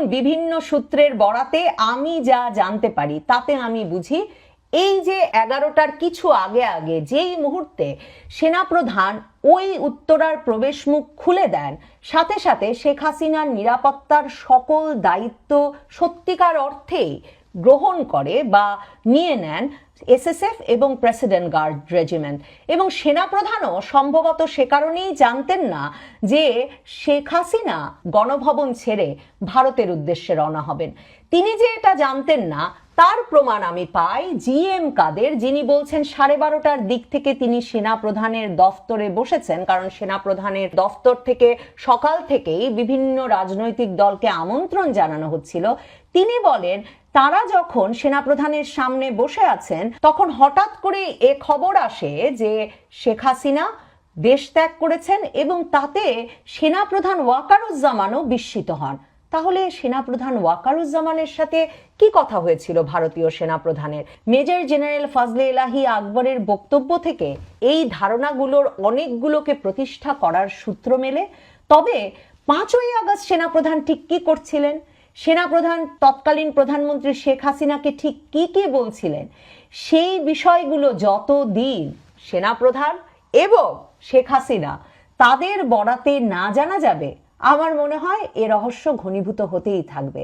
দেখুন, বিভিন্ন সূত্রের বরাতে আমি যা জানতে পারি তাতে আমি বুঝি এই যে 11টার কিছু আগে আগে যেই মুহূর্তে সেনাপ্রধান ওই উত্তরার প্রবেশ মুখ খুলে দেন, সাথে সাথে শেখ হাসিনার নিরাপত্তার সকল দায়িত্ব সত্যিকার অর্থেই গ্রহণ করে বা নিয়ে নেন এসএসএফ এবং প্রেসিডেন্ট গার্ড রেজিমেন্ট। এবং সেনাপ্রধানও সম্ভবত সে কারণেই জানতেন না যে শেখ হাসিনা গণভবন ছেড়ে ভারতের উদ্দেশ্যে রওনা হবেন। তিনি যে এটা জানতেন না তার প্রমাণ আমি পাই জিএম কাদের, যিনি বলছেন 12:30টার দিক থেকে তিনি সেনাপ্রধানের দফতরে বসেছেন, কারণ সেনাপ্রধানের দফতর থেকে সকাল থেকেই বিভিন্ন রাজনৈতিক দলকে আমন্ত্রণ জানানো হচ্ছিল। তিনি বলেন তারা যখন সেনাপ্রধানের সামনে বসে আছেন তখন হঠাৎ করে এ খবর আসে যে শেখ হাসিনা দেশ ত্যাগ করেছেন এবং তাতে সেনাপ্রধান ওয়াকারুজ্জামানও বিস্মিত হন। তাহলে সেনাপ্রধান ওয়াকারুজ্জামানের সাথে কি কথা হয়েছিল ভারতীয় সেনাপ্রধানের? মেজর জেনারেল ফজলে এলাহি আকবরের বক্তব্য থেকে এই ধারণাগুলোর অনেকগুলোকে প্রতিষ্ঠা করার সূত্র মেলে। তবে 5ই আগস্ট সেনাপ্রধান ঠিক কি করছিলেন, সেনাপ্রধান তৎকালীন প্রধানমন্ত্রী শেখ হাসিনাকে ঠিক কি কি বলছিলেন, সেই বিষয়গুলো যতদিন সেনাপ্রধান এবং শেখ হাসিনা তাদের বরাতে না জানা যাবে, আমার মনে হয় এ রহস্য ঘনীভূত হতেই থাকবে।